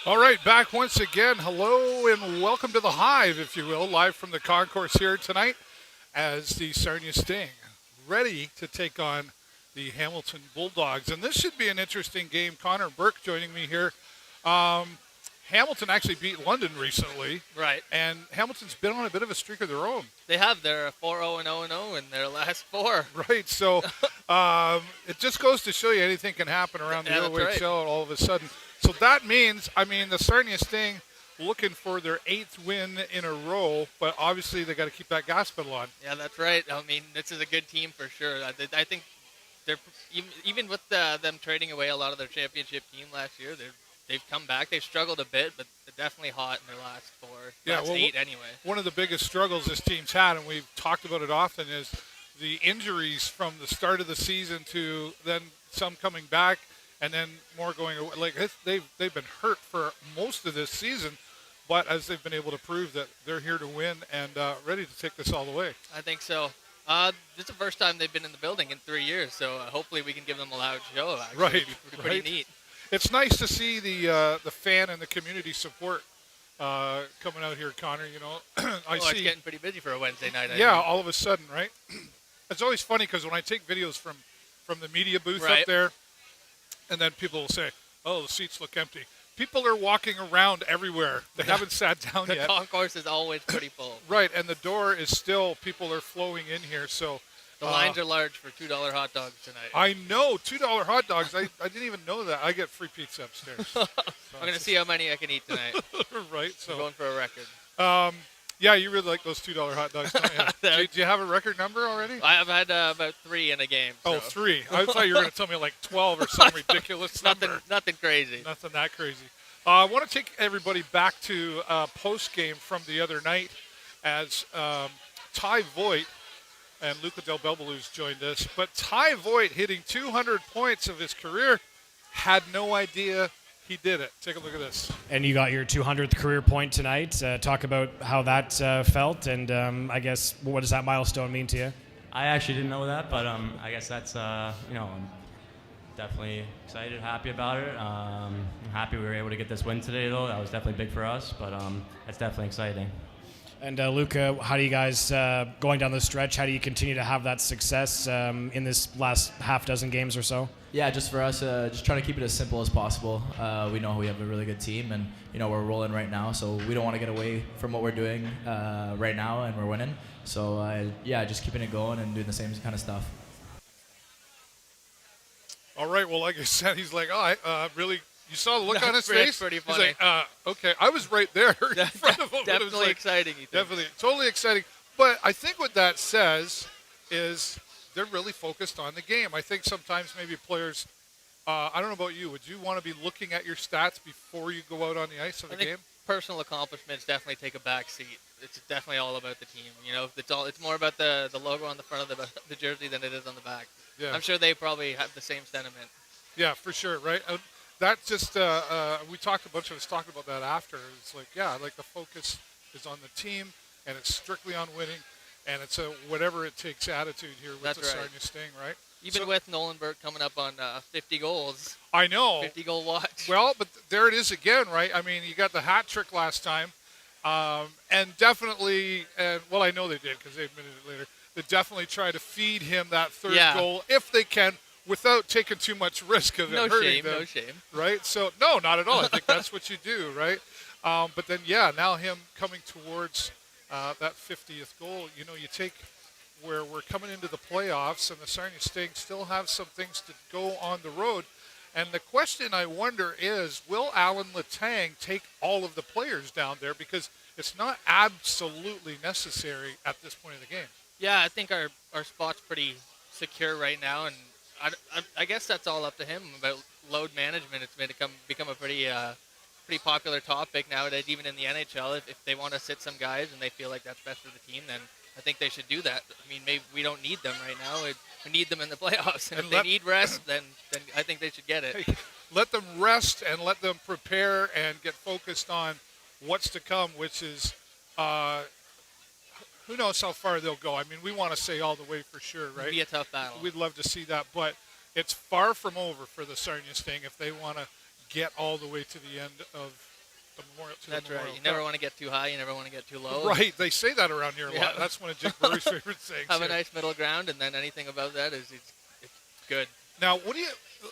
All right, back once again. Hello and welcome to the Hive, if you will, live from the concourse here tonight as the Sarnia Sting ready to take on the Hamilton Bulldogs. And this should be an interesting game. Connor Burke joining me here. Hamilton actually beat London recently. Right. And Hamilton's been on a bit of a streak of their own. They have. They're 4-0 and 0-0 in their last four. Right. So it just goes to show you anything can happen around the OHL all of a sudden. So that means, the Sarnia Sting looking for their 8th win in a row, but obviously they got to keep that gas pedal on. Yeah, that's right. This is a good team for sure. I think they're even with them trading away a lot of their championship team last year. They've come back. They've struggled a bit, but they're definitely hot in their last four. Last 8 anyway. One of the biggest struggles this team's had, and we've talked about it often, is the injuries from the start of the season to then some coming back. And then more going away. Like they've been hurt for most of this season, but as they've been able to prove that they're here to win and ready to take this all the way. I think so. This is the first time they've been in the building in 3 years, so hopefully we can give them a loud show. Actually. Right, It'd be pretty neat. It's nice to see the fan and the community support coming out here, Connor. You know, It's getting pretty busy for a Wednesday night. I think. all of a sudden, right? It's always funny because when I take videos from the media booth right. up there. And then people will say, oh, the seats look empty. People are walking around everywhere. They haven't sat down yet. The concourse is always pretty full. Right, and the door is still, people are flowing in here. So the lines are large for $2 hot dogs tonight. I know, $2 hot dogs. I didn't even know that. I get free pizza upstairs. So I'm going to see how many I can eat tonight. Right. So I'm going for a record. Yeah, you really like those $2 hot dogs, don't you? Do you have a record number already? I've had about 3 in a game. So. Oh, 3. I thought you were going to tell me like 12 or some ridiculous number. Nothing crazy. Nothing that crazy. I want to take everybody back to post-game from the other night as Ty Voigt and Luca Del Belbelou's joined us. But Ty Voigt hitting 200 points of his career, had no idea he did it. Take a look at this. And you got your 200th career point tonight. Talk about how that felt, and I guess what does that milestone mean to you? I actually didn't know that, but I guess that's, I'm definitely excited, happy about it. I'm happy we were able to get this win today, though. That was definitely big for us, but it's definitely exciting. And Luca, how do you guys, going down the stretch, how do you continue to have that success in this last half dozen games or so? Yeah, just for us, just trying to keep it as simple as possible. We know we have a really good team, and we're rolling right now, so we don't want to get away from what we're doing right now, and we're winning. So just keeping it going and doing the same kind of stuff. All right. Well, like I said, he's like, really. You saw the look on his face? Pretty funny. He's like, okay. I was right there in front of him. Definitely exciting. Definitely. Totally exciting. But I think what that says is they're really focused on the game. I think sometimes maybe players, I don't know about you, would you want to be looking at your stats before you go out on the ice of the game? Personal accomplishments definitely take a back seat. It's definitely all about the team. It's more about the logo on the front of the jersey than it is on the back. Yeah. I'm sure they probably have the same sentiment. Yeah, for sure, right? That just, we talked, a bunch of us talked about that after. It's like, the focus is on the team, and it's strictly on winning, and it's a whatever it takes attitude here with That's the right. Sarnia Sting, right? Even with Nolan Burke coming up on 50 goals. I know. 50-goal watch. Well, but there it is again, right? I mean, you got the hat trick last time, and definitely, I know they did because they admitted it later, they definitely try to feed him that third goal if they can, without taking too much risk of it hurting them. No shame. Right? So, no, not at all. I think that's what you do, right? But then, now him coming towards that 50th goal, you take where we're coming into the playoffs and the Sarnia Sting still have some things to go on the road. And the question I wonder is, will Alan Letang take all of the players down there? Because it's not absolutely necessary at this point in the game. Yeah, I think our spot's pretty secure right now, and I guess that's all up to him about load management. It's become a pretty popular topic nowadays, even in the NHL. If they want to sit some guys and they feel like that's best for the team, then I think they should do that. I mean, maybe we don't need them right now. We need them in the playoffs. And if they need rest, then I think they should get it. Hey, let them rest and let them prepare and get focused on what's to come, which is who knows how far they'll go. I mean, we want to say all the way for sure, right? It'll be a tough battle. We'd love to see that, but it's far from over for the Sarnia Sting if they want to get all the way to the end of the Memorial. That's the right. Memorial You never Cup. want to get too high. You never want to get too low. Right. They say that around here a Yeah. lot. That's one of Jake Burry's favorite sayings. Have a here. nice middle ground, and then anything above that is it's good. Now,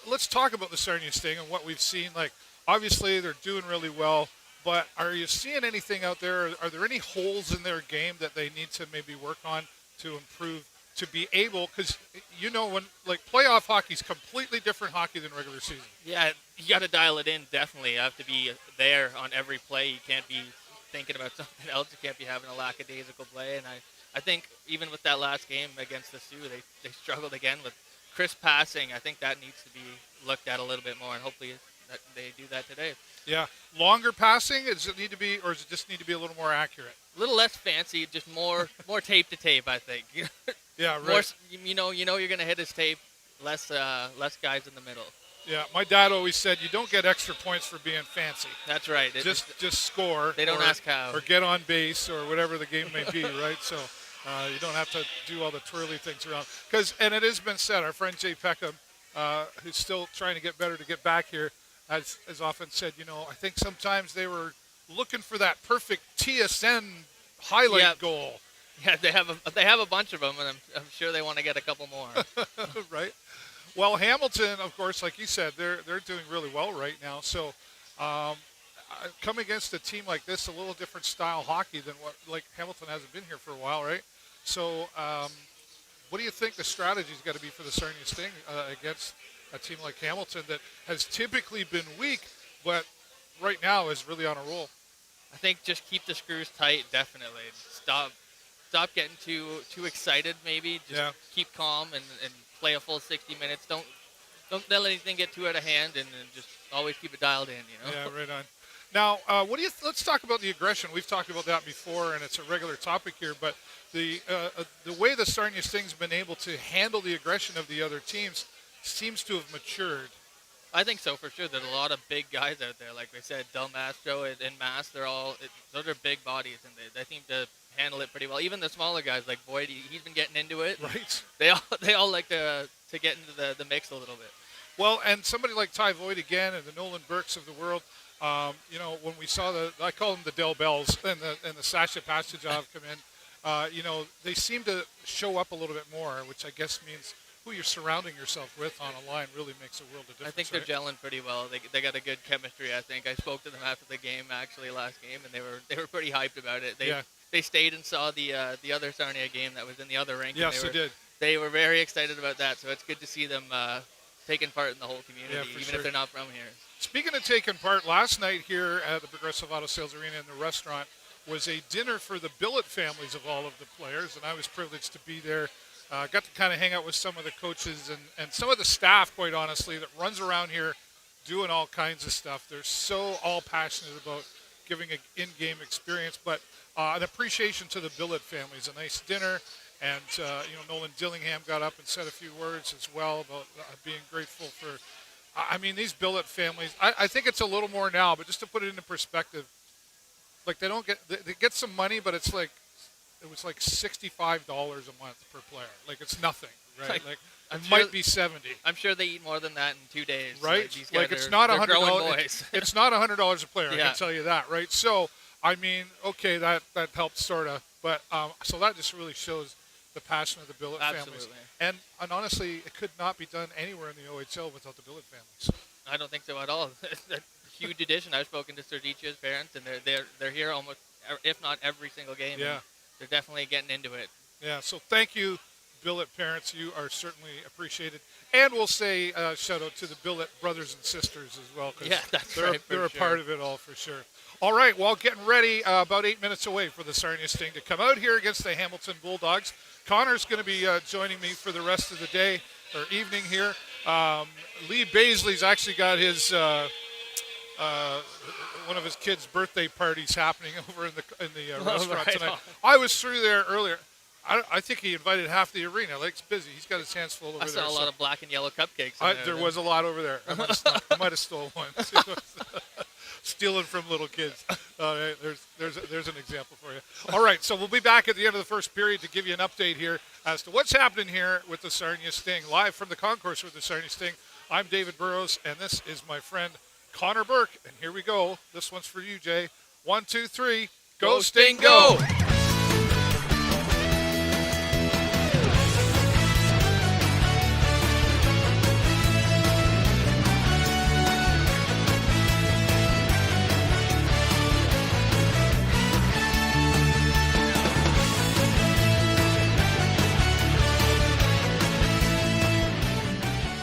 let's talk about the Sarnia Sting and what we've seen. Like, obviously, they're doing really well, but are you seeing anything out there? Are there any holes in their game that they need to maybe work on to improve, to be able, because, when, like, playoff hockey is completely different hockey than regular season. Yeah, you got to dial it in, definitely. You have to be there on every play. You can't be thinking about something else. You can't be having a lackadaisical play. And I think even with that last game against the Sioux, they struggled again with crisp passing. I think that needs to be looked at a little bit more, and hopefully they do that today. Yeah. Longer passing, does it need to be, or does it just need to be a little more accurate? A little less fancy, just more tape to tape, I think. Yeah, right. More, you know you're going to hit his tape, less guys in the middle. Yeah, my dad always said you don't get extra points for being fancy. That's right. Just score. They don't ask how. Or get on base or whatever the game may be, right? So you don't have to do all the twirly things around. And it has been said, our friend Jay Peckham, who's still trying to get better to get back here, has often said, I think sometimes they were looking for that perfect TSN highlight goal. Yeah, they have a bunch of them, and I'm sure they want to get a couple more. Right. Well, Hamilton, of course, like you said, they're doing really well right now. So come against a team like this, a little different style hockey than like Hamilton hasn't been here for a while, right? So what do you think the strategy's got to be for the Sarnia Sting against a team like Hamilton that has typically been weak, but right now is really on a roll? I think just keep the screws tight, definitely. Stop getting too excited, maybe. Just keep calm and play a full 60 minutes. Don't let anything get too out of hand, and just always keep it dialed in, Yeah, right on. Now, let's talk about the aggression. We've talked about that before, and it's a regular topic here, but the way the Sarnia Sting's been able to handle the aggression of the other teams seems to have matured. I think so, for sure. There's a lot of big guys out there. Like we said, Del Mastro and Mass, those are big bodies, and they seem to handle it pretty well. Even the smaller guys like Boyd, he's been getting into it. Right. They all like to get into the mix a little bit. Well, and somebody like Ty Voigt again, and the Nolan Burks of the world, when we saw I call them the Del Bells and the Sasha Pastujov come in, they seem to show up a little bit more, which I guess means who you're surrounding yourself with on a line really makes a world of difference. I think they're gelling pretty well. They got a good chemistry. I think I spoke to them after the game actually last game, and they were pretty hyped about it. They stayed and saw the other Sarnia game that was in the other rink. Yes, they did. They were very excited about that, so it's good to see them taking part in the whole community, even if they're not from here. Speaking of taking part, last night here at the Progressive Auto Sales Arena in the restaurant was a dinner for the billet families of all of the players, and I was privileged to be there. Got to kind of hang out with some of the coaches and some of the staff, quite honestly, that runs around here doing all kinds of stuff. They're so all passionate about giving an in-game experience, but an appreciation to the billet families. A nice dinner, and Nolan Dillingham got up and said a few words as well about being grateful for. These billet families. I think it's a little more now, but just to put it into perspective, like they get some money, but it's like. It was like $65 a month per player. Like it's nothing, right? Like it might be 70. I'm sure they eat more than that in 2 days. Right? These guys it's not $100. It's not $100 a player. I Yeah. can tell you that, right? So okay, that helps sort of, but so that just really shows the passion of the billet families. And honestly, it could not be done anywhere in the OHL without the billet families. I don't think so at all. It's a huge addition. I've spoken to Serdicia's parents, and they're here almost, if not every single game. Yeah. They're definitely getting into it. Yeah, so thank you, billet parents. You are certainly appreciated. And we'll say shout out to the billet brothers and sisters as well. Yeah, that's they're, right. They're a part of it all for sure. All right, well, getting ready, about 8 minutes away for the Sarnia Sting to come out here against the Hamilton Bulldogs. Connor's going to be joining me for the rest of the day or evening here. Lee Baisley's actually got his one of his kids' birthday parties happening over in the restaurant right tonight. on. I was through there earlier. I think he invited half the arena. Like, it's busy. He's got his hands full over there. I saw a lot of black and yellow cupcakes. In there was a lot over there. I might have stole one. Stealing from little kids. There's an example for you. All right, so we'll be back at the end of the first period to give you an update here as to what's happening here with the Sarnia Sting. Live from the concourse with the Sarnia Sting, I'm David Burrows, and this is my friend Connor Burke. And here we go. This one's for you, Jay. 1, 2, 3. Go Sting, go!